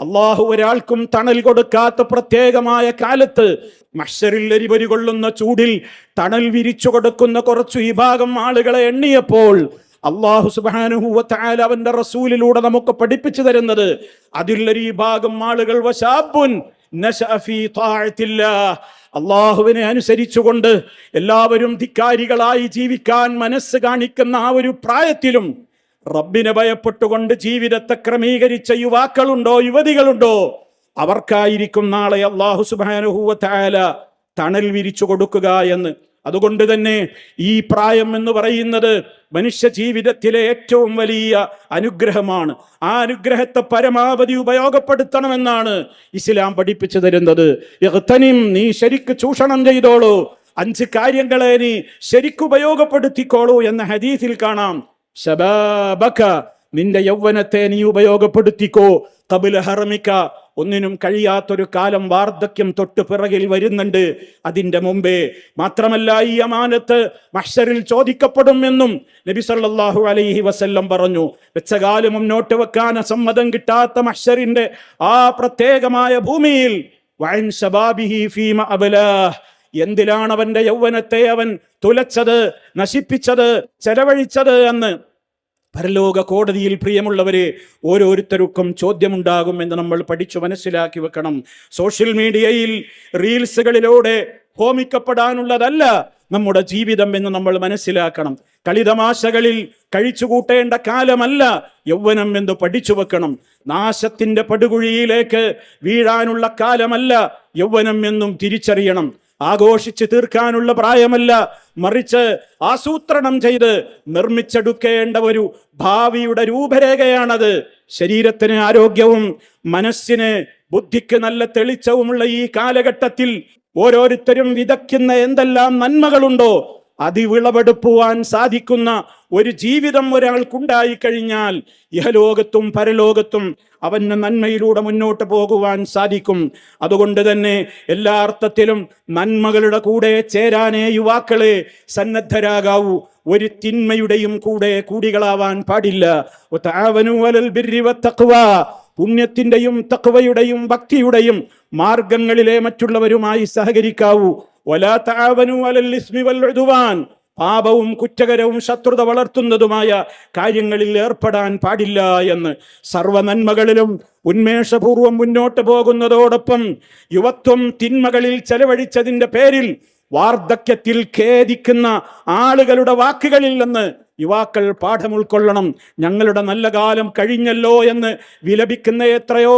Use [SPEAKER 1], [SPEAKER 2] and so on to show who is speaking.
[SPEAKER 1] അള്ളാഹു ഒരാൾക്കും തണൽ കൊടുക്കാത്ത പ്രത്യേകമായ കാലത്ത് മഹ്ശറിൽ എരിപൊരി കൊള്ളുന്ന ചൂടിൽ തണൽ വിരിച്ചു കൊടുക്കുന്ന കുറച്ചു വിഭാഗം ആളുകളെ എണ്ണിയപ്പോൾ അല്ലാഹു സുബ്ഹാനഹു വ തആല അവന്റെ റസൂലിലൂടെ നമുക്ക് പഠിപ്പിച്ചു തരുന്നത് അതിലൊരു വിഭാഗം ആളുകൾ വശാബുൻ നശഅ ഫീ ത്വാഅത്തില്ലാഹ്, അള്ളാഹുവിനെ അനുസരിച്ചുകൊണ്ട് എല്ലാവരും ധിക്കാരികളായി ജീവിക്കാൻ മനസ്സ് കാണിക്കുന്ന ആ ഒരു പ്രായത്തിലും റബ്ബിനെ ഭയപ്പെട്ടുകൊണ്ട് ജീവിതത്തെ ക്രമീകരിച്ച യുവാക്കളുണ്ടോ, യുവതികളുണ്ടോ, അവർക്കായിരിക്കും നാളെ അല്ലാഹു സുബ്ഹാനഹു വ തആല തണൽ വിരിച്ചു കൊടുക്കുക എന്ന്. അതുകൊണ്ട് തന്നെ ഈ പ്രായം എന്ന് പറയുന്നത് മനുഷ്യ ജീവിതത്തിലെ ഏറ്റവും വലിയ അനുഗ്രഹമാണ്. ആ അനുഗ്രഹത്തെ പരമാവധി ഉപയോഗപ്പെടുത്തണമെന്നാണ് ഇസ്ലാം പഠിപ്പിച്ചു തരുന്നത്. ഇഗ്തനിം, നീ ശരിക്ക് ചൂഷണം ചെയ്തോളൂ, 5 കാര്യങ്ങളെ നീ ശരിക്ക് ഉപയോഗപ്പെടുത്തിക്കോളൂ എന്ന ഹദീസിൽ കാണാം. ശബാബക, നിന്റെ യൗവനത്തെ നീ ഉപയോഗപ്പെടുത്തിക്കോ. ഖബ്ല ഹറമിക, ഒന്നിനും കഴിയാത്തൊരു കാലം വാർദ്ധക്യം തൊട്ട് പിറകിൽ വരുന്നുണ്ട് അതിന്റെ മുമ്പേ. മാത്രമല്ല ഈ അമാനത്ത് മഹ്ശറിൽ ചോദിക്കപ്പെടും എന്നും നബി സല്ലല്ലാഹു അലൈഹി വസല്ലം പറഞ്ഞു. വെച്ച കാലം മുന്നോട്ട് വെക്കാൻ സമ്മതം കിട്ടാത്ത മഹ്ശറിന്റെ ആ പ്രത്യേകമായ ഭൂമിയിൽ വഅൻ ശബാബിഹി ഫീമ അബ്ലാഹ്, എന്തിലാണ് അവന്റെ യൗവനത്തെ അവൻ തുലച്ചത്, നശിപ്പിച്ചത്, ചെലവഴിച്ചത് എന്ന് പരലോക കോടതിയിൽ പ്രിയമുള്ളവരെ ഓരോരുത്തർക്കും ചോദ്യമുണ്ടാകും എന്ന് നമ്മൾ പഠിച്ചു മനസ്സിലാക്കി വെക്കണം. സോഷ്യൽ മീഡിയയിൽ റീൽസുകളിലൂടെ ഹോമിക്കപ്പെടാനുള്ളതല്ല നമ്മുടെ ജീവിതം എന്ന് നമ്മൾ മനസ്സിലാക്കണം. കളിതമാശകളിൽ കഴിച്ചുകൂട്ടേണ്ട കാലമല്ല യൗവനം എന്ന് പഠിച്ചു വെക്കണം. നാശത്തിന്റെ പടുകുഴിയിലേക്ക് വീഴാനുള്ള കാലമല്ല യൗവനം എന്നും തിരിച്ചറിയണം. ആഘോഷിച്ച് തീർക്കാനുള്ള പ്രായമല്ല, മറിച്ച് ആസൂത്രണം ചെയ്ത് നിർമ്മിച്ചെടുക്കേണ്ട ഒരു ഭാവിയുടെ രൂപരേഖയാണത്. ശരീരത്തിന് ആരോഗ്യവും മനസ്സിന് ബുദ്ധിക്ക് നല്ല തെളിച്ചവുമുള്ള ഈ കാലഘട്ടത്തിൽ ഓരോരുത്തരും വിതയ്ക്കുന്ന എന്തെല്ലാം നന്മകളുണ്ടോ അത് വിളവെടുപ്പുവാൻ സാധിക്കുന്ന ഒരു ജീവിതം ഒരാൾക്കുണ്ടായി കഴിഞ്ഞാൽ ഇഹലോകത്തും പരലോകത്തും അവന് നന്മയിലൂടെ മുന്നോട്ട് പോകുവാൻ സാധിക്കും. അതുകൊണ്ട് തന്നെ എല്ലാ അർത്ഥത്തിലും നന്മകളുടെ കൂടെ ചേരാനേ യുവാക്കളെ സന്നദ്ധരാകാവൂ. ഒരു തിന്മയുടെയും കൂടെ കൂടികളാവാൻ പാടില്ല. വതആവനൂ അലൽ ബിർരി വത്തഖ്വ, പുണ്യത്തിന്റെയും തഖ്വയുടെയും ഭക്തിയുടെയും മാർഗങ്ങളിലെ മറ്റുള്ളവരുമായി സഹകരിക്കാവൂ. വലാ തആവനൂ അലൽ ഇസ്മി വൽ ഉദ്വാൻ, പാപവും കുറ്റകരവും ശത്രുത വളർത്തുന്നതുമായ കാര്യങ്ങളിൽ ഏർപ്പെടാൻ പാടില്ല എന്ന്. സർവനന്മകളിലും ഉന്മേഷപൂർവം മുന്നോട്ട് പോകുന്നതോടൊപ്പം യുവത്വം തിന്മകളിൽ ചെലവഴിച്ചതിന്റെ പേരിൽ വാർദ്ധക്യത്തിൽ ഖേദിക്കുന്ന ആളുകളുടെ വാക്കുകളിൽ നിന്ന് യുവാക്കൾ പാഠം ഉൾക്കൊള്ളണം. ഞങ്ങളുടെ നല്ല കാലം കഴിഞ്ഞല്ലോ എന്ന് വിലപിക്കുന്ന എത്രയോ